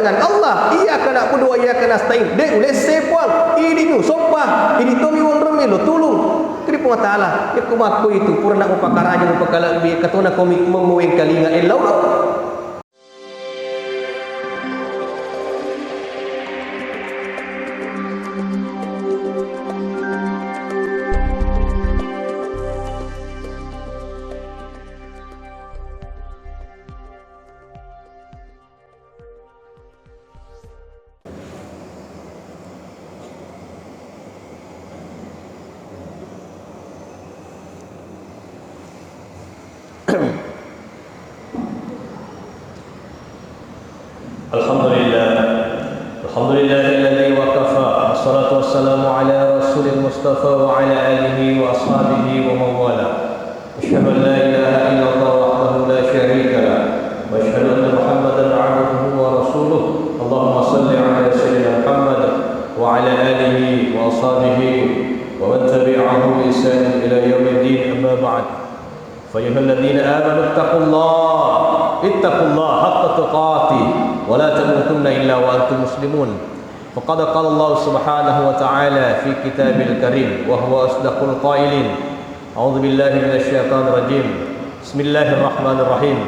dengan Allah, iyyaka na'budu wa iyyaka nasta'in. Dek uleh sepuang, ini nu sompah, ini tomi won remi lo tulung. Kri pun taala, ya kumaku itu purna upakaraja upakala bi katona komik memueng kalinga elau. Alhamdulillahilladzi wa kafa. Wassalatu wassalamu ala rasulil mustafa wa ala alihi wa ashabihi wa man wala. Asyhadu an la ilaha illallah wahdahu la syarika lah wa asyhadu anna Muhammadan 'abduhu wa rasuluh. Allahumma shalli ala sayyidina Muhammad wa ala alihi wa ashabihi wa man tabi'ahu bi ihsan ila yaumiddin. Amma ba'd. Fa ayyuhalladzina amanu ittaqullaha haqqa tuqatih wa la tamutunna illa wa antum muslimun. Faqad qala Allah subhanahu wa ta'ala fi kitabil karim wa huwa asdaqul qailin. A'udzu billahi minasy syaithanir rajim. Bismillahirrahmanirrahim.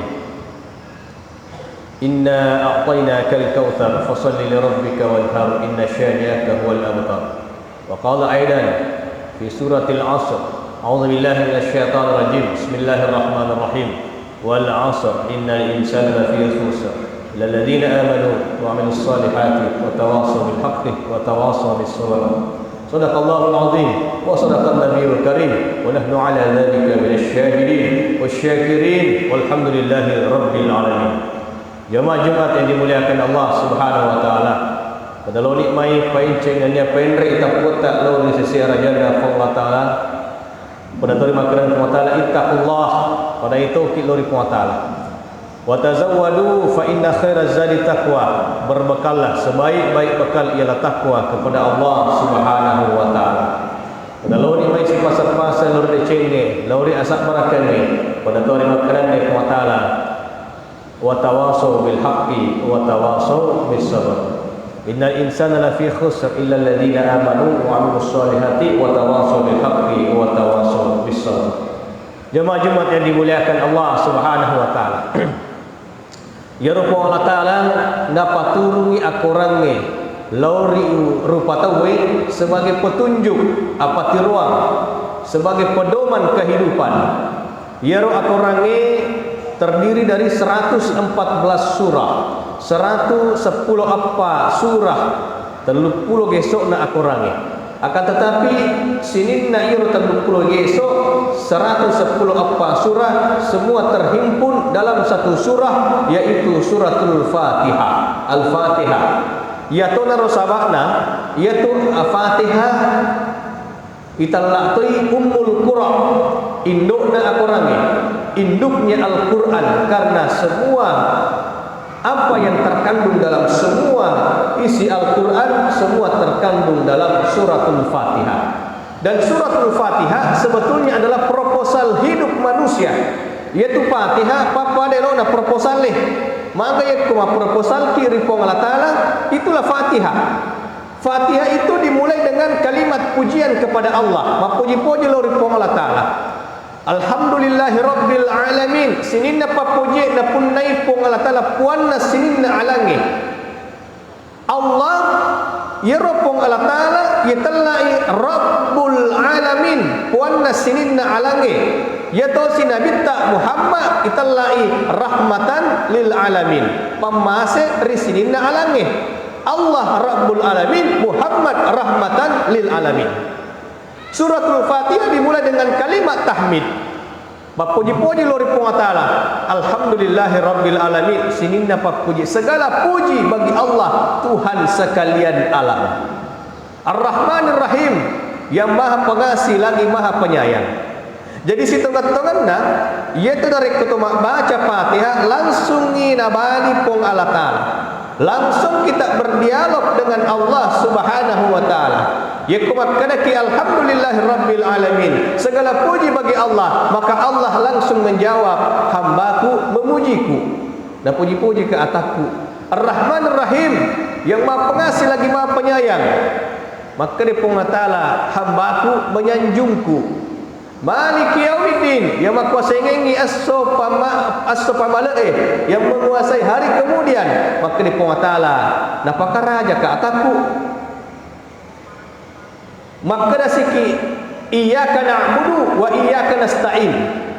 Inna a'tainakal kautsar fashalli li rabbika wanhar inna syani'aka huwal abtar. Wa qala aidan fi suratil 'asr. A'udzu billahi minasy syaithanir rajim. Bismillahirrahmanirrahim. Wal 'asr innal insana lafi khusr. الذين آمنوا وعملوا الصالحات وتواصوا بالحق وتواصوا بالصبر. صدق الله العظيم وصدق النبي الكريم ونحن على ذلك من الشاهدين والشاكرين والحمد لله رب العالمين. Jemaah Jumat yang dimuliakan Allah Subhanahu wa taala. Pada lo nikmai painceng nya penre ita puta lo di sisi rajana Allah taala. Pada tori makanan Allah taala ittaqullah. Pada itu kilori Allah taala. Wa tazawwadu fa inna khairaz zadi taqwa. Berbekallah, sebaik-baik bekal ialah takwa kepada Allah Subhanahu wa taala. Kalau ni mai sifat-sifat lor de cenge, lor asak barakani pada tori makanan de Allah taala. Wa tawasaw bil haqqi wa tawasaw bis sabr. Innal insana lafi khusr illa alladhina amanu wa 'amilus solihati wa tawasaw bil haqqi wa tawasaw bis sabr. Jemaah Jumat yang dimuliakan Allah Subhanahu wa taala. Ya rupa Allah Ta'ala dapat turungi akorannya lauri rupa tawe sebagai petunjuk apa tiruang sebagai pedoman kehidupan. Ya rupa akorannya terdiri dari 114 surah 110 apa surah 30 gesok na akorannya. Akan tetapi sinin na iru 30 gesok 110 apa surah semua terhimpun dalam satu surah yaitu suratul Fatihah. Al-Fatihah yaitu narosabakna yaitu Al-Fatihah itallaqi ummul Qur'an indukna akorangi induknya Al-Qur'an karena semua apa yang terkandung dalam semua isi Al-Quran semua terkandung dalam suratul Fatihah. Dan suratul Fatihah sebetulnya adalah proposal hidup manusia. Yaitu Fatihah papa delona proposal leh. Maka ya kuma proposal kiri pong Allah Ta'ala itulah Fatihah. Fatihah itu dimulai dengan kalimat pujian kepada Allah. Mapuji-puji lori pong Allah Ta'ala. Alhamdulillahi Rabbil Alamin. Sininna papuji na punnai pong Allah Ta'ala puanna sininna alangi. Allah yeropong Allah Ta'ala yatallai Rabbul Alamin puanna sininna alangi. Yatosi Nabi ta Muhammad itallai rahmatan lil alamin. Pamase risininna alangi. Allah Rabbul Alamin, Muhammad rahmatan lil alamin. Suratul Fatihah dimulai dengan kalimat tahmid. Papuji-puji lori Allah Ta'ala. Alhamdulillahi Rabbil Alamin. Sininna papuji. Segala puji bagi Allah Tuhan sekalian alam. Ar-Rahmanir Rahim. Yang maha pengasih lagi maha penyayang. Jadi si tengah-tengahnya yaitu dari ketua baca Fatihah langsung nabali pong Allah Ta'ala. Langsung kita berdialog dengan Allah Subhanahu wa taala. Ya kumat kadaki alhamdulillahi Rabbil Alamin. Segala puji bagi Allah, maka Allah langsung menjawab, hambaku memujiku. Dan puji-puji ke ataku. Ar-Rahman Ar-Rahim, yang Maha Pengasih lagi Maha Penyayang. Maka dia pun Ta'ala, hamba-Ku menyanjungku. Maliki Yaumiddin, yang Maha Kuasa ngengi as-sopamalae, yang menguasai hari kemudian. Maka dia pun Ta'ala, napakah raja ke ataku? Maka dah sikit, iyyaka na'budu wa iyyaka nasta'in.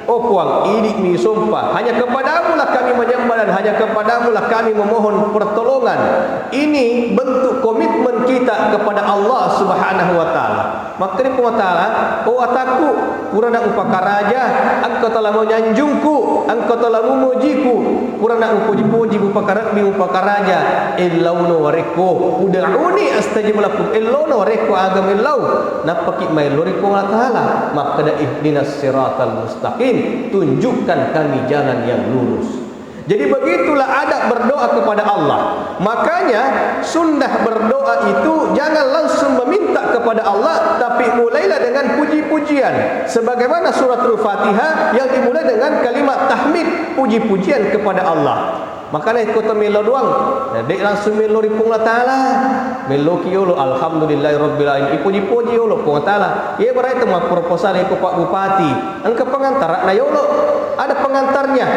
Oh puang, ini mi sumpah, hanya kepadamu lah kami menyembah dan hanya kepadamu lah kami memohon pertolongan. Ini bentuk komitmen kita kepada Allah Subhanahu wa taala. Maka dia pun Ta'ala, oh ataku, purana upaka raja, engkau telah menyanjungku, engkau telah memujiku, purana upuji-puji upaka rabbi upaka raja, illauno wareko, ud'uni astajib lakum, illauno wareko agam illau, napaki mai loriko Allah Ta'ala. Maka dah ihdinas siratal mustaqim, tunjukkan kami jalan yang lurus. Jadi begitulah adab berdoa kepada Allah. Makanya sunnah berdoa itu jangan langsung meminta kepada Allah, tapi mulailah dengan puji-pujian. Sebagaimana suratul Fatihah yang dimulai dengan kalimat tahmid, puji-pujian kepada Allah. Makanya ikut melo doang. Dek langsung melo ripung Allah Ta'ala. Melo kiyolo alhamdulillahirabbil alamin. Ipuji-puji yolo pung Ta'ala. Ia berai tu mah proposal ikut Pak Bupati. Engkau pengantar na yolo. Ada pengantarnya.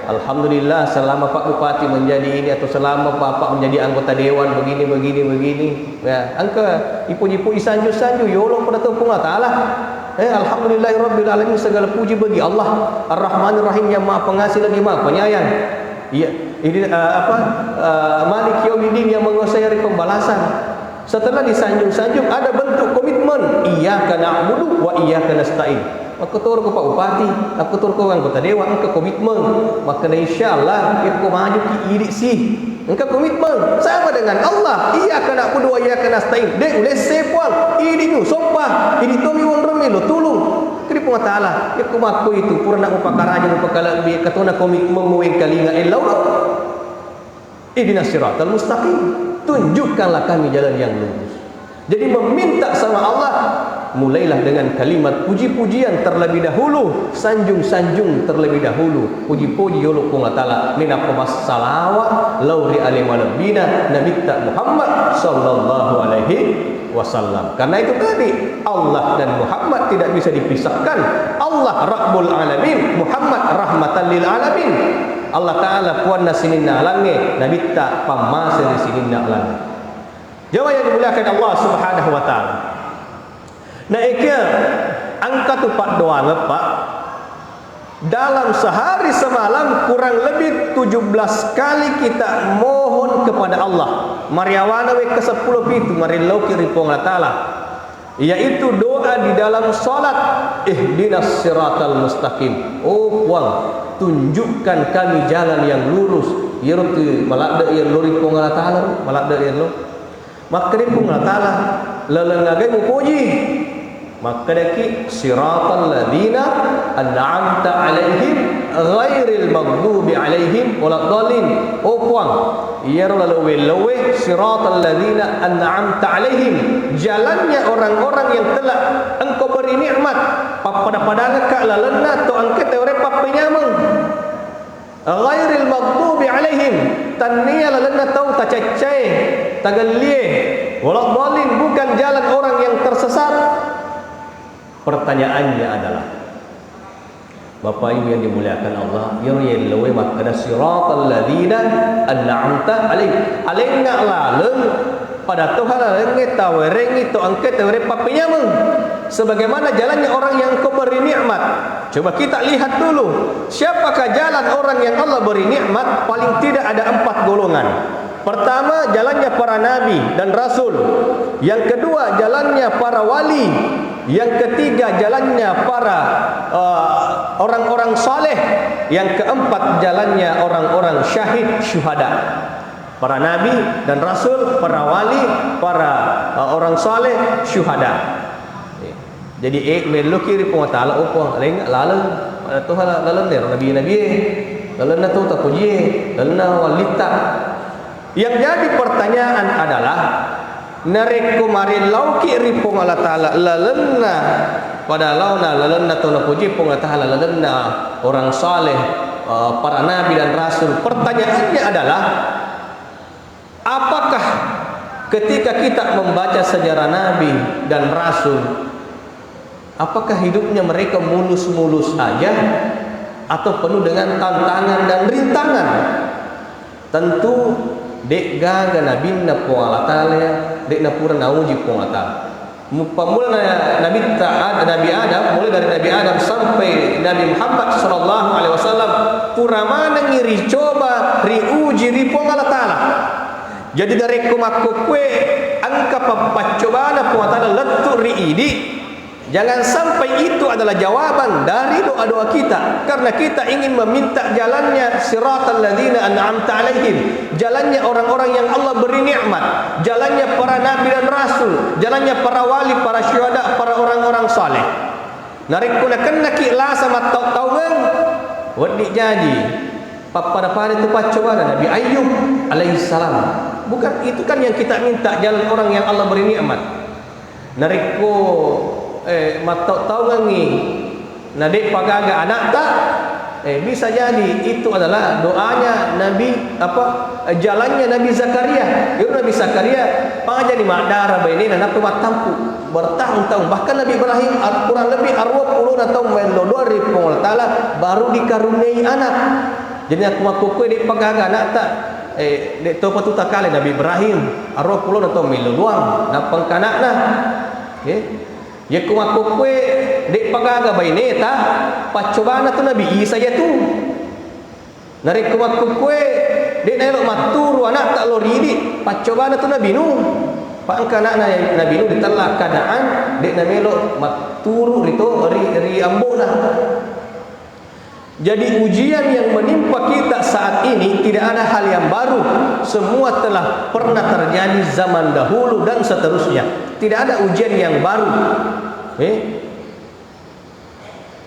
Alhamdulillah selama Pak Bupati menjadi ini atau selama Bapak menjadi anggota dewan begini. Ya, engkau ipuji-puji sanju-sanju yolo pada tu pung Allah Ta'ala. Alhamdulillahirabbil alamin, segala puji bagi Allah Ar-Rahman Ar-Rahim yang Maha Pengasih lagi Maha Penyayang. Ya, ini Maliki Yaumiddin yang menguasai hari pembalasan. Setelah disanjung-sanjung ada bentuk komitmen, iyyaka na'budu wa iyyaka nasta'in. Aku turun ke Pak Bupati, aku turun ke anggota dewan, engkau komitmen. Maka insyaallah kita maju ki idik sih. Engkau komitmen sama dengan Allah. Iyyaka na'budu wa iyyaka nasta'in. Dek uleh sepuang, idik nu sompah, idik tomi wong remelo tulung. Kini pun Ta'ala, ya kumaku itu purna upaka raja upaka labi katuna komitmen muwing kalinga illau. Ihdinas siratal mustaqim, tunjukkanlah kami jalan yang lurus. Jadi meminta sama Allah, mulailah dengan kalimat puji-pujian terlebih dahulu, sanjung-sanjung terlebih dahulu, puji-puji yolo pun Ta'ala, min apa salawat lauri alaihi nabina nabiyya Muhammad sallallahu alaihi wasallam. Karena itu tadi Allah dan Muhammad tidak bisa dipisahkan. Allah Rabbul Alamin, Muhammad rahmatan lil alamin. Allah Ta'ala puanna sininna alange, Nabi ta pamasir sininna alange. Jawab yang dimuliakan Allah Subhanahu wa taala. Nah ikia angka tu pak doa ngepak dalam sehari semalam kurang lebih 17 kali kita mohon kepada Allah. Mariawana we ke-10 itu mari lauki ripong Allah Ta'ala, yaitu doa di dalam salat, ihdinas siratal mustaqim. Oh puang, tunjukkan kami jalan yang lurus. Yaitu malak de yang luripong Allah Ta'ala, malak de yang lo. Maka ripong Allah Ta'ala lelengagai mupuji. Maka daki siratal ladzina an'amta alaihim ghairil maghdubi alaihim waladdallin. Oh puang, ia lawe siratal ladzina an'amta alaihim, jalannya orang-orang yang telah engkau beri nikmat pada ka lalena to angke teore papenyameng. Ghairil maghdubi alaihim, tania lalena tau tacecai tagalie waladdallin, bukan jalan orang yang tersesat. Pertanyaannya adalah, Bapak Ibu yang dimuliakan Allah, yang lawe makna siratal ladzina an'amta alaihim, alenga laleng pada Tuhan laleng tawereng itu angkat tawere papinyameng, sebagaimana jalannya orang yang kau beri nikmat. Coba kita lihat dulu, siapakah jalan orang yang Allah beri nikmat? Paling tidak ada 4 golongan. Pertama, jalannya para nabi dan rasul. Yang kedua, jalannya para wali. Yang ketiga, jalannya para orang-orang saleh. Yang keempat, jalannya orang-orang syahid, syuhada. Para nabi dan rasul, para wali, para orang saleh, syuhada. Jadi melu kiri pun Ta'ala upang lenga lalu Tuhan lalu der nabi lalu na tu tak puji lalu na walita. Yang jadi pertanyaan adalah, narek kumarin lauki ripong Allah Ta'ala lalena pada launa lalena tu na puji pong Allah Ta'ala lalena orang saleh, para nabi dan rasul. Pertanyaannya adalah, Apakah ketika kita membaca sejarah Nabi dan Rasul, apakah hidupnya mereka mulus-mulus aja atau penuh dengan tantangan dan rintangan? Tentu dek gaga Nabi na Allah Ta'ala, dek na pura nauji Allah Ta'ala. Pemula Nabi Adam, mulai dari Nabi Adam sampai Nabi Muhammad sallallahu alaihi wasallam, pura mana ngiri coba riuji ri Allah Ta'ala. Jadi dari kumaku kue angka pacobana Allah Ta'ala letu riidi. Jangan sampai itu adalah jawaban dari doa-doa kita, karena kita ingin meminta jalannya siratal ladzina an'amta alaihim, jalannya orang-orang yang Allah beri nikmat, jalannya para nabi dan rasul, jalannya para wali, para syuhada, para orang-orang saleh. Narikuna kena kila sama tauwen wadi jadi pada itu pacoba Nabi Ayub alaihissalam. Bukan itu kan yang kita minta, jalan orang yang Allah beri nikmat. Nariko tahu ngangi nadek pagaga anak tak bisa jadi itu adalah doanya Nabi jalannya Nabi Zakaria. Nabi Zakaria jadi madara ini dan apa matampu bertahun-tahun, bahkan Nabi Ibrahim kurang lebih 20 atau melodori Allah Ta'ala baru dikaruniai anak. Jadi aku maku di pagaga anak tak dek tu patuta kali Nabi Ibrahim 20 atau meloluang napang kanakna ya kumaku kue dek pagaga baine ta pacobana tu Nabi Isa ya tu narik kumaku kue dek nelok maturu anak tak loridi pacobana tu Nabi Nuh pangka anak Nabi Nuh ditelak Kanaan dek namelok maturu rito ri ambona. Jadi ujian yang menimpa kita saat ini tidak ada hal yang baru. Semua telah pernah terjadi zaman dahulu dan seterusnya. Tidak ada ujian yang baru.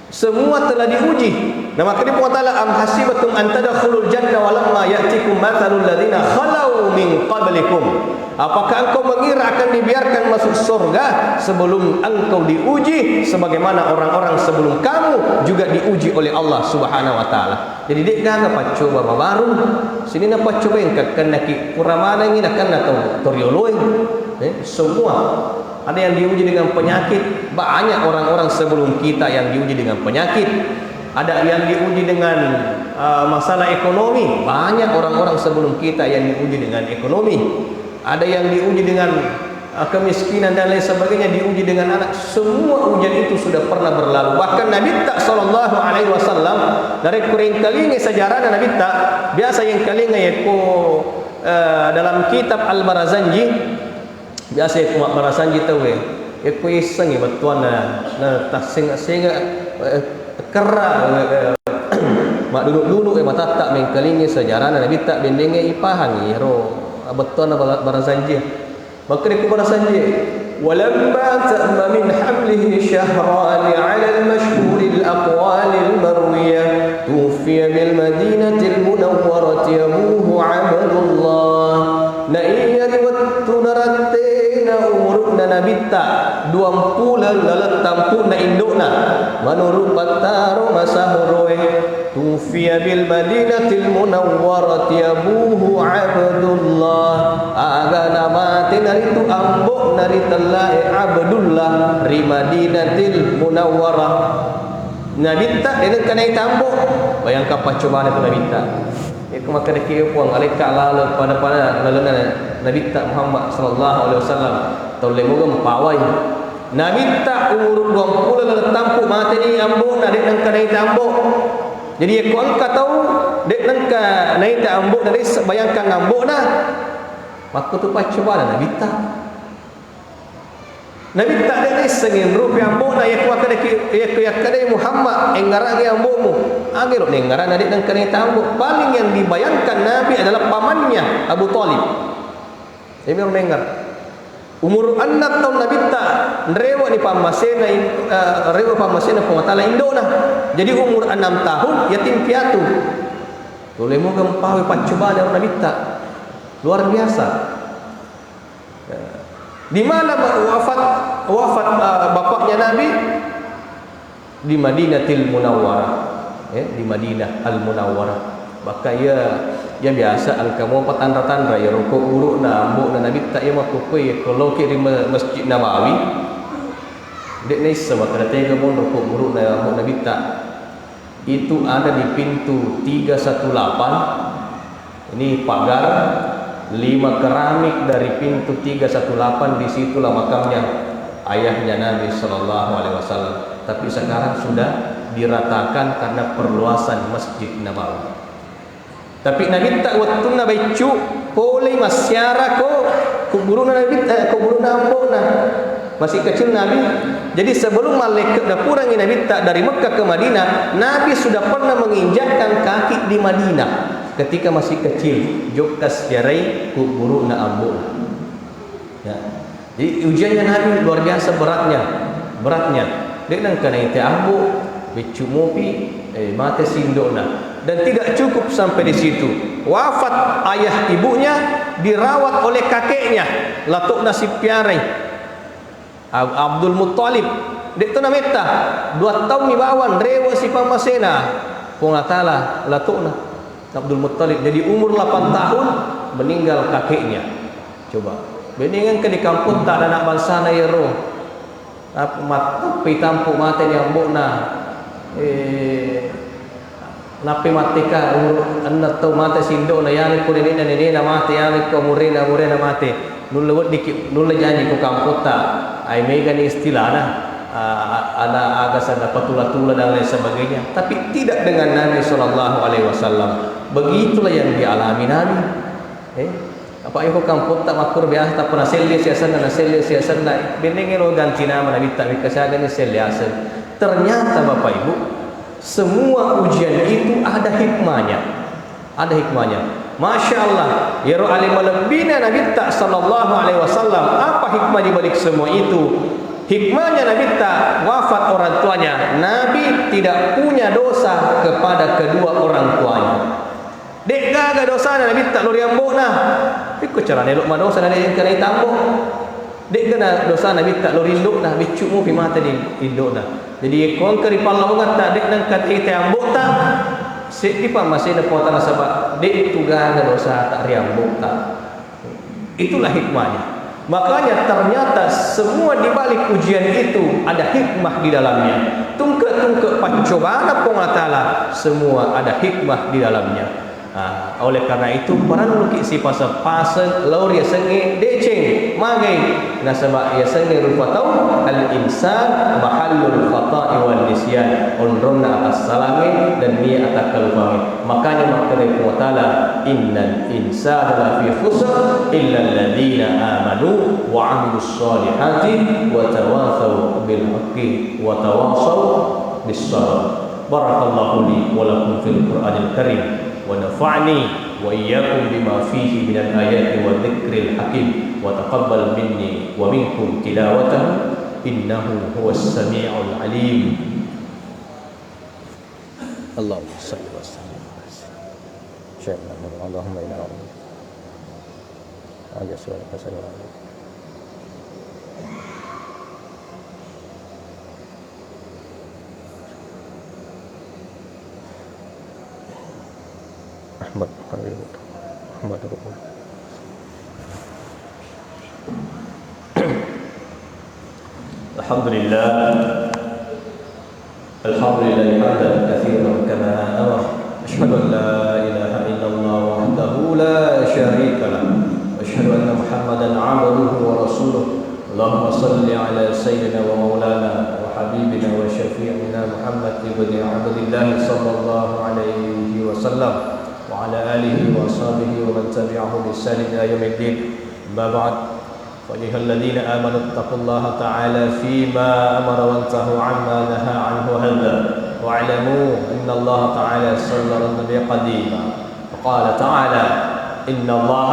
Semua telah diuji. Nah, maka Allah Ta'ala am hasibatum an tadkhulul jannah wa lamma ya'tikum mathalul ladzina khalau min qablikum. Apakah engkau mengira akan dibiarkan masuk surga sebelum engkau diuji sebagaimana orang-orang sebelum kamu juga diuji oleh Allah Subhanahu wa taala. Jadi dek ganga pacoba baru sini na pacoba yang kena ki puramana ngina kana torioloy. Semua ada yang diuji dengan penyakit, banyak orang-orang sebelum kita yang diuji dengan penyakit. Ada yang diuji dengan masalah ekonomi, banyak orang-orang sebelum kita yang diuji dengan ekonomi. Ada yang diuji dengan kemiskinan dan lain sebagainya, diuji dengan anak. Semua ujian itu sudah pernah berlalu. Bahkan Nabi tak sallallahu alaihi wasallam dari kuring kalinga sejarah Nabi tak biasa yang kalinga yaitu dalam kitab Al-Barazanji biasa itu Barazanji tahu yaitu iseng ya betuan tak singa kera mak duduk mata tak mengkalinga sejarah Nabi tak bendenge ipahan ro betul Barazanji. Maka dia Barazanji walamma ta'ma min hamlihi shahran 'ala al-mashhur al-aqwal al-marwiyah tufiya bil madinati al-munawwarati abuhu 'abdullah naiyat wa tunaratina umurna nabita 20 lalat tampu na indukna menurut pataro masahuroi tufiya bil madinatil munawwarati abuhu abdullah aga nama tinaritu ambok naritallai abdullah ri madinatil munawwarah nabita dengan kanai tambok bayangkan pacobaan itu nabita iku maka dekieu puang alika lalu pada nabita Muhammad sallallahu alaihi wasallam tole moga mapawai nabita umur 20 lalu tampu mati ni ambok na dek nang kanai tambok. Jadi aku angkat tahu dek nangka naik tak ambuk dari bayangkan ambuk nah. Maka tu pacobaan Nabi tak. Nabi tak ada sengin rupiah ambuk nah aku akan yakadai Muhammad engarang ambukmu. Agak engarang adik nangka naik ambuk. Paling yang dibayangkan Nabi adalah pamannya Abu Talib. Ini orang dengar. Umur 6 tahun Nabi tak rewa ni pamasena rewa pamasena pengatala indona. Jadi umur 6 tahun yatim piatu. Boleh moga mempawi pancobaan dari Nabi tak. Luar biasa. Di mana wafat bapaknya Nabi? Di Madinatil Munawwarah. Di Madinah Al Munawwarah. Maka ia ya biasa al kamu apa tanda-tanda ya rukuk buruk na ambuk na nabi tak ya makukui kalau kiri Masjid Nabawi dek ni sebab ada tega pun rukuk buruk na ambuk nabi tak itu ada di pintu 318. Ini pagar 5 keramik dari pintu 318, di situlah makamnya ayahnya Nabi sallallahu alaihi wasallam. Tapi sekarang sudah diratakan karena perluasan Masjid Nabawi. Tapi Nabi tak waktu na baicu boleh masyara ko kuburu Nabi kuburu ambona. Masih kecil Nabi. Jadi sebelum malaikat dah purangi Nabi tak dari Mekah ke Madinah, Nabi sudah pernah menginjakkan kaki di Madinah ketika masih kecil. Jokas jarai kuburu na ambona. Ya. Jadi ujiannya Nabi luar biasa beratnya. Dia nang kana itu ambu becu mopi mate sindona. Dan tidak cukup sampai di situ. Wafat ayah ibunya dirawat oleh kakeknya, Latuk Nasib Piarai Abdul Muttalib. Dek tu namita 2 tahun ni bawan rewa si pamasena. Pengatala Latukna Abdul Muttalib jadi umur 8 tahun meninggal kakeknya. Coba. Beningan ke di kampung tak ada anak bangsa na yero. Tapi tampuk mate yang bukna. Napi mati ka anak tau mati sindo na yani ko ni na mati yani ko murena mati nulawat dikit nula janji ko kampota ay may gani istilah na ada agasan na patula-tula dan lain sebagainya, tapi tidak dengan Nabi sallallahu alaihi wasallam. Begitulah yang dialami Nabi. Apa yang ko kampota makur biasa tak pernah siasan benengin o ganti nama Nabi tak bikasagan ni seliasan. Ternyata Bapak Ibu, semua ujian itu ada hikmahnya. Masya Allah. Ya alim lebihnya Nabi tak sallallahu alaihi wasallam. Apa hikmah di balik semua itu? Hikmahnya Nabi tak wafat orang tuanya. Nabi tidak punya dosa kepada kedua orang tuanya. Dek gaga dosa Nabi tak lori ambok nah. Ikut cara nelok ma dosa na yang kena tambok. Dek kena dosa Nabi tak lori induk nah bicumu pi mata di induk nah. Jadi kong kari pala ungat tak dek nang kat ite ambok tak. Setipa masih ada potana sebab dek itu gaga dosa tak riambok tak. Itulah hikmahnya. Makanya ternyata semua di balik ujian itu ada hikmah di dalamnya. Tungke-tungke pencobaan Allah Ta'ala, semua ada hikmah di dalamnya. Oleh karena itu para nuluk si pasal laur ya sengi deceng magai nasaba ya sengi rupa tahu al insan mahallul khata'i wal nisyan unrunna atas salami dan dia atas kalbami. Makanya makna Allah Ta'ala innal insana lafi khusr illa alladhina amanu wa 'amilus solihati wa tawassaw bil haqqi wa tawassaw bis sabr. Barakallahu li wa lakum fil Qur'anil Karim ونفعني وإياكم بما فيه من الآيات والذكر الحكيم وتقبل مني ومنكم تلاوته إنه هو السميع العليم. اللهم صل وسلم اللهم إنا نعوذ Ahmad Alhamdulillah hamdan katsiran kama amara asyhadu an la ilaha illallah wahdahu la syarika lah wa asyhadu anna Muhammadan 'abduhu wa rasuluh. Allahumma shalli ala sayyidina wa maulana wa habibina wa syafi'ina Muhammad ibn Abdullah sallallahu alaihi wasallam وعلى آله وأصحابه ومن تبعه بإحسان إلى يوم الدين. أما بعد فأيها الذين آمنوا اتقوا الله تعالى فيما أمر وانتهوا عما نهى عنه وهدى واعلموا أن الله تعالى صلى النبي قديما فقال تعالى إن الله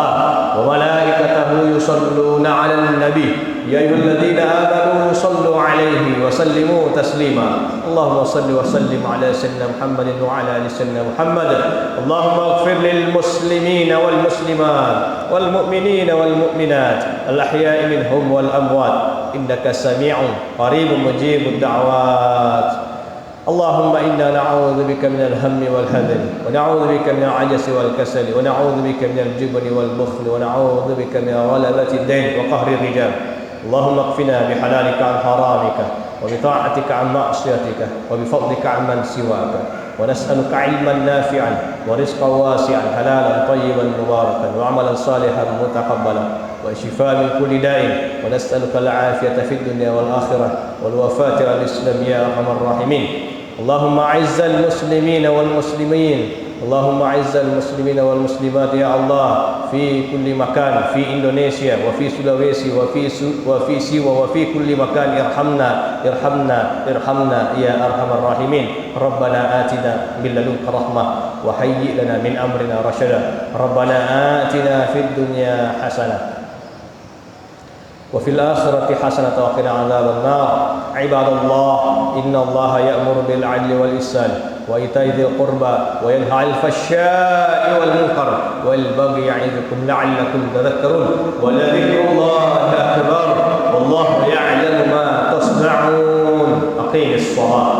وملائكته يصلون على النبي يا أيها الذين آمنوا صلوا عليه وسلموا تسليما. اللهم صل وسلم على سيدنا محمد وعلى آل سيدنا محمد. اللهم اغفر للمسلمين والمسلمات والمؤمنين والمؤمنات الأحياء منهم والأموات إنك سميع قريب مجيب الدعوات. اللهم إنا نعوذ بك من الهم والحزن ونعوذ بك من العجز والكسل ونعوذ بك من الجبن والبخل ونعوذ بك من غلبة الدين وقهر الرجال. اللهم اكفنا بحلالك عن حرامك وبطاعتك عن معصيتك وبفضلك عن من سواك. ونسألك علما نافعا ورزقا واسعا حلالا طيبا مباركا وعملا صالحا متقبلا وشفاء من كل داء. ونسألك العافية في الدنيا والآخرة والوفاة والإسلام يا أرحم الراحمين. اللهم أعز المسلمين والمسلمين، اللهم أعز المسلمين والمسلمات يا الله في كل مكان، في إندونيسيا وفي سلويسي وفي سيوة وفي كل مكان. ارحمنا ارحمنا ارحمنا يا أرحم الراحمين. ربنا آتنا من لدنك رحمة وهيئ لنا من أمرنا رشدا. ربنا آتنا في الدنيا حسنة وفي الآخرة حسنة وقنا عذاب النار. عباد الله، إن الله يأمر بالعدل والإحسان وإيتاء ذي القربى وينهى عن الفحشاء والمنكر والبغي يعظكم لعلكم تذكرون. ولذكر الله أكبر والله يعلم ما تصنعون. أقيم الصلاة.